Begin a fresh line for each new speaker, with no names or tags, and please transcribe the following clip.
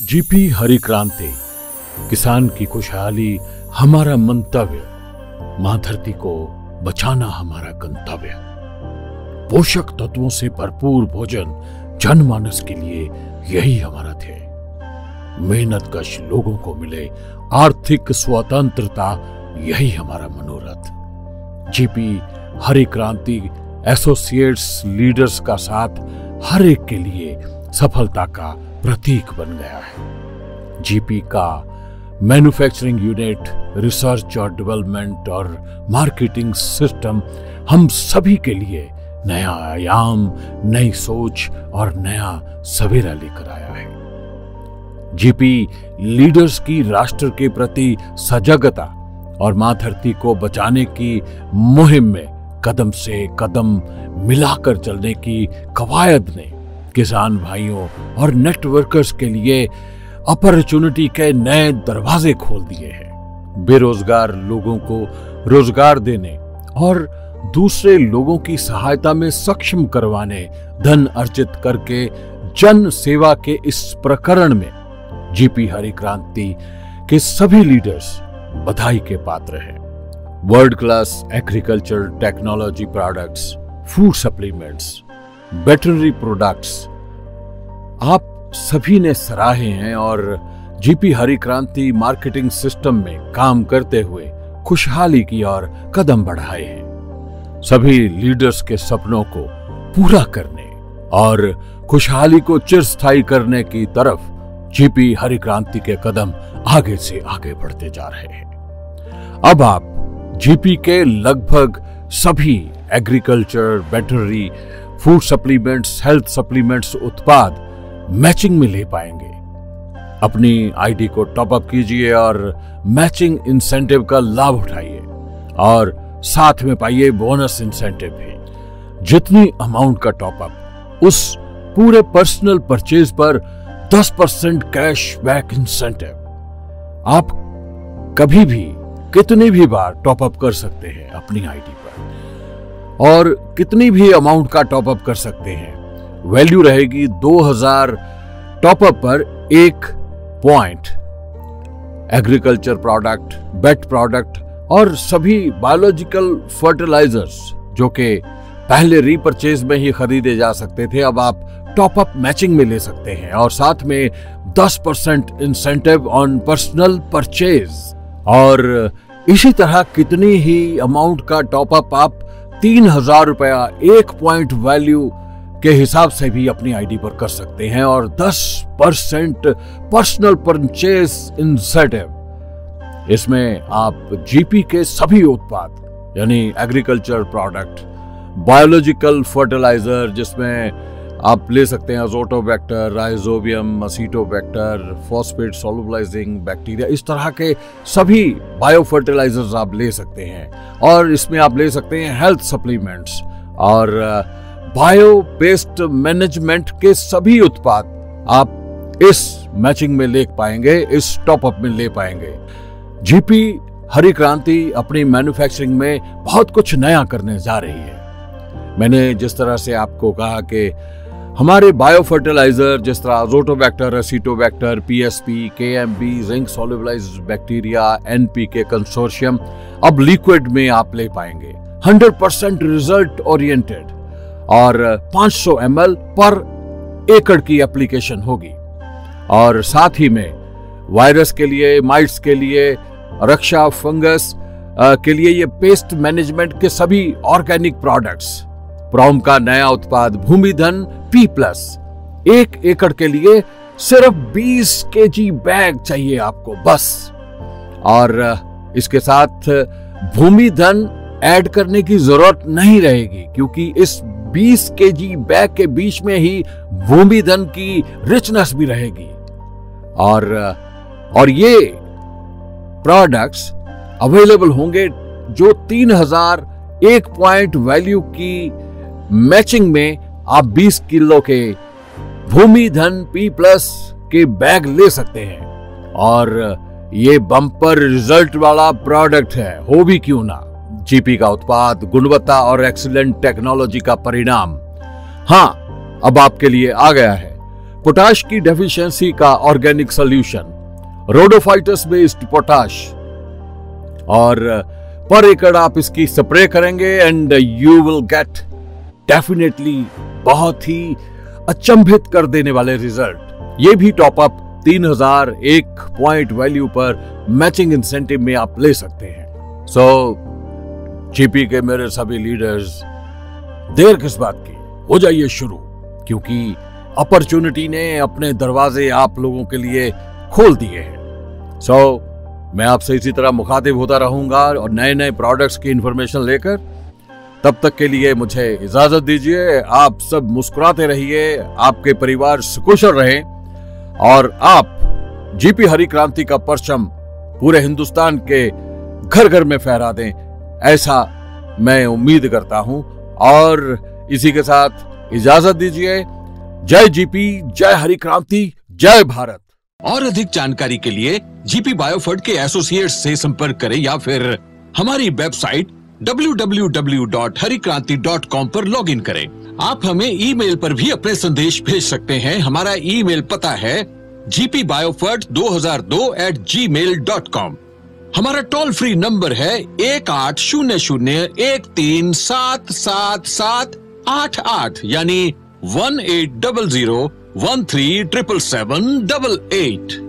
GP हरी क्रांति, किसान की खुशहाली हमारा मंतव्य, मां धरती को बचाना हमारा गंतव्य। पोषक तत्वों से भरपूर भोजन जनमानस के लिए यही हमारा ध्येय। मेहनतकश लोगों को मिले आर्थिक स्वतंत्रता, यही हमारा मनोरथ। जीपी हरी क्रांति एसोसिएट्स लीडर्स का साथ हर एक के लिए सफलता का प्रतीक बन गया है। जीपी का मैन्युफैक्चरिंग यूनिट, रिसर्च और डेवलपमेंट और मार्केटिंग सिस्टम हम सभी के लिए नया आयाम, नई सोच और नया सवेरा लेकर आया है। जीपी लीडर्स की राष्ट्र के प्रति सजगता और मां धरती को बचाने की मुहिम में कदम से कदम मिलाकर चलने की कवायद ने किसान भाइयों और नेटवर्कर्स के लिए अपॉर्चुनिटी के नए दरवाजे खोल दिए हैं। बेरोजगार लोगों को रोजगार देने और दूसरे लोगों की सहायता में सक्षम करवाने, धन अर्जित करके जन सेवा के इस प्रकरण में जीपी हरी क्रांति के सभी लीडर्स बधाई के पात्र हैं। World class agriculture technology products, food supplements, veterinary products आप सभी ने सराहे हैं और जीपी हरी क्रांति मार्केटिंग सिस्टम में काम करते हुए खुशहाली की ओर कदम बढ़ाए हैं। सभी लीडर्स के सपनों को पूरा करने और खुशहाली को चिरस्थायी करने की तरफ जीपी हरी क्रांति के कदम आगे से आगे बढ़ते जा रहे हैं। अब आप जीपी के लगभग सभी agriculture, veterinary, food supplements, health supplements उत्पाद मैचिंग में ले पाएंगे। अपनी आईडी को टॉप अप कीजिए और मैचिंग इंसेंटिव का लाभ उठाइए और साथ में पाइए बोनस इंसेंटिव भी। जितनी अमाउंट का टॉप अप, उस पूरे पर्सनल परचेज पर 10% कैश बैक इंसेंटिव। आप कभी भी कितनी भी बार टॉप अप कर सकते हैं अपनी आईडी पर और कितनी भी अमाउंट का टॉप अप कर सकते हैं। वैल्यू रहेगी 2000 टॉप अप पर 1 पॉइंट। एग्रीकल्चर प्रोडक्ट, बेट प्रोडक्ट और सभी बायोलॉजिकल फर्टिलाइजर्स जो कि पहले रीपरचेज में ही खरीदे जा सकते थे, अब आप टॉप अप मैचिंग में ले सकते हैं और साथ में 10% इंसेंटिव ऑन पर्सनल परचेज। और इसी तरह कितनी ही अमाउंट का टॉप अप आप 3000 रुपया 1 पॉइंट वैल्यू के हिसाब से भी अपनी आईडी पर कर सकते हैं और 10% पर्सनल परचेज इंसेंटिव। इसमें आप जीपी के सभी उत्पाद यानी एग्रीकल्चर प्रोडक्ट, बायोलॉजिकल फर्टिलाइजर जिसमें आप ले सकते हैं azotobacter, rhizobium, acetobacter, phosphate solubilising bacteria, इस तरह के सभी बायो फर्टिलाइजर्स आप ले सकते हैं। और इसमें आप ले सकते हैं हेल्थ सप्लीमेंट्स और बायो पेस्ट मैनेजमेंट के सभी उत्पाद आप इस मैचिंग में ले पाएंगे, इस टॉप अप में ले पाएंगे। जीपी हरी क्रांति अपनी मैन्युफैक्चरिंग में बहुत कुछ नया करने जा रही है। मैंने जिस तरह से आपको कहा कि हमारे बायो फर्टिलाइजर जिस तरह azotobacter, acetobacter, PSP, KMB, zinc solubilised bacteria, NPK consortium अब लिक्विड में आप ले पाएंगे। 100% रिजल्ट ओरिएंटेड और 500 ml पर एकड़ की एप्लीकेशन होगी। और साथ ही में वायरस के लिए, माइट्स के लिए, रक्षा फंगस के लिए ये पेस्ट मैनेजमेंट के सभी ऑर्गेनिक प्रोडक्ट्स। प्रॉम का नया उत्पाद भूमिधन P+, 1 एकड़ के लिए सिर्फ 20 kg बैग चाहिए आपको बस। और इसके साथ भूमिधन ऐड करने की जरूरत नहीं रहेगी क्योंकि इस 20 kg बैग के बीच में ही भूमिधन की रिचनेस भी रहेगी। और ये प्रोडक्ट्स अवेलेबल होंगे जो 3000 1 पॉइंट वैल्यू की मैचिंग में आप 20 किलो के भूमिधन P+ के बैग ले सकते हैं। और ये बम्पर रिजल्ट वाला प्रोडक्ट है, हो भी क्यों ना। जीपी का उत्पाद गुणवत्ता और एक्सीलेंट टेक्नोलॉजी का परिणाम। हाँ, अब आपके लिए आ गया है पोटाश की डेफिशिएंसी का ऑर्गेनिक सॉल्यूशन रोडोफाइटस बेस्ड पोटाश, और पर एकड़ आप इसकी स्प्रे करेंगे and you will get definitely बहुत ही अचंभित कर देने वाले रिजल्ट। ये भी टॉपअप 3000 एक पॉइंट वैल्यू पर मैचिंग इंसेंटिव में आप ले सकते हैं। सो जीपी के मेरे सभी लीडर्स, देर किस बात की, हो जाइए शुरू, क्योंकि अपॉर्चुनिटी ने अपने दरवाजे आप लोगों के लिए खोल दिए हैं। सो मैं आपसे इसी तरह मुखातिब होता रहूंगा और नए नए प्रोडक्ट्स की इंफॉर्मेशन लेकर। तब तक के लिए मुझे इजाजत दीजिए। आप सब मुस्कुराते रहिए, आपके परिवार सुकुशल रहे और आप जीपी हरी क्रांति का परचम पूरे हिंदुस्तान के घर घर में फहरा दें, ऐसा मैं उम्मीद करता हूं। और इसी के साथ इजाजत दीजिए। जय जीपी, जय हरी क्रांति, जय भारत।
और अधिक जानकारी के लिए जीपी बायोफर्ट के एसोसिएट्स से संपर्क करें या फिर हमारी वेबसाइट www.harikranti.com पर लॉगिन करें। आप हमें ईमेल पर भी अपने संदेश भेज सकते हैं। हमारा ईमेल पता है gpbiofert2002@gmail.com। हमारा टोल फ्री नंबर है 1800-13777788, यानी 1800-13777788।